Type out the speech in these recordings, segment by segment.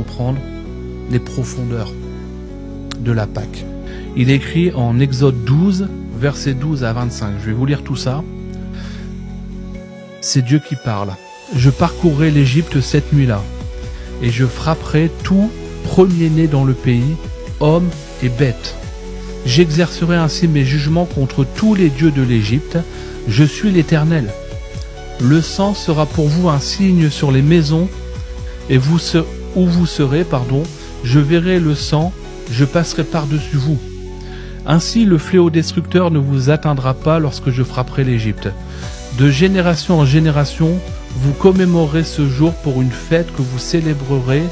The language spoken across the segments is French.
comprendre les profondeurs de la Pâque. Il est écrit en Exode 12, versets 12 à 25. Je vais vous lire tout ça. C'est Dieu qui parle. Je parcourrai l'Égypte cette nuit-là, et je frapperai tout premier-né dans le pays, homme et bête. J'exercerai ainsi mes jugements contre tous les dieux de l'Égypte. Je suis l'Éternel. Le sang sera pour vous un signe sur les maisons, et où vous serez, je verrai le sang, je passerai par-dessus vous. Ainsi le fléau destructeur ne vous atteindra pas lorsque je frapperai l'Égypte. De génération en génération, vous commémorerez ce jour pour une fête que vous célébrerez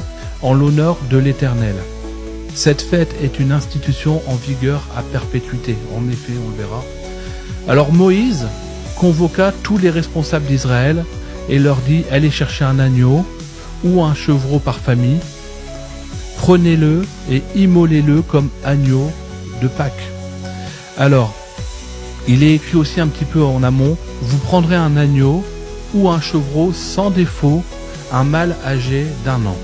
en l'honneur de l'Éternel. Cette fête est une institution en vigueur à perpétuité. En effet, on le verra. Alors Moïse convoqua tous les responsables d'Israël et leur dit « Allez chercher un agneau ou un chevreau par famille, prenez-le et immolez-le comme agneau de Pâques. » Alors, il est écrit aussi un petit peu en amont, vous prendrez un agneau ou un chevreau sans défaut, un mâle âgé d'1 an.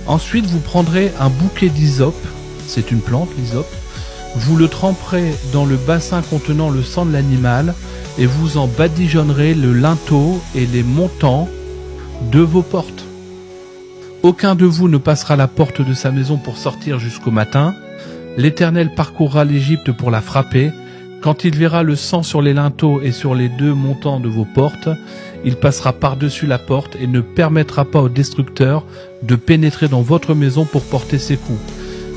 Ensuite, vous prendrez un bouquet d'hysope, c'est une plante, l'hysope, vous le tremperez dans le bassin contenant le sang de l'animal et vous en badigeonnerez le linteau et les montants de vos portes. Aucun de vous ne passera la porte de sa maison pour sortir jusqu'au matin. L'Éternel parcourra l'Égypte pour la frapper. Quand il verra le sang sur les linteaux et sur les 2 montants de vos portes, il passera par-dessus la porte et ne permettra pas au destructeur de pénétrer dans votre maison pour porter ses coups.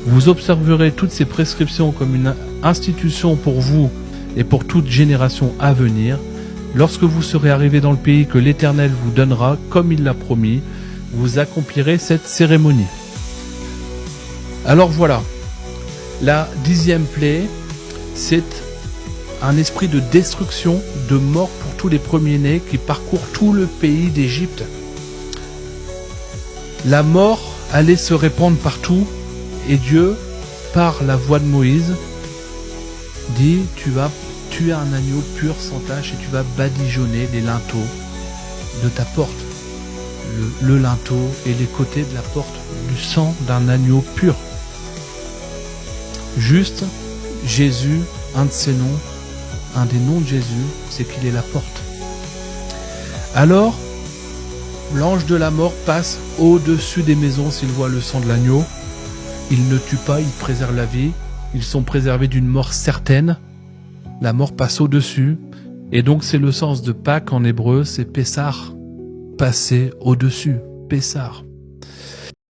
Vous observerez toutes ces prescriptions comme une institution pour vous et pour toute génération à venir. Lorsque vous serez arrivés dans le pays que l'Éternel vous donnera, comme il l'a promis, vous accomplirez cette cérémonie. Alors voilà, la 10e plaie, c'est un esprit de destruction, de mort pour tous les premiers-nés qui parcourent tout le pays d'Égypte. La mort allait se répandre partout et Dieu, par la voix de Moïse, dit « Tu vas tuer un agneau pur sans tache et tu vas badigeonner les linteaux de ta porte. » Le linteau et les côtés de la porte du sang d'un agneau pur. Juste, Jésus, un de ses noms, un des noms de Jésus, c'est qu'il est la porte. Alors, l'ange de la mort passe au-dessus des maisons s'il voit le sang de l'agneau. Il ne tue pas, il préserve la vie. Ils sont préservés d'une mort certaine. La mort passe au-dessus. Et donc c'est le sens de Pâques en hébreu, c'est Pessar. Passer au-dessus, Pessar.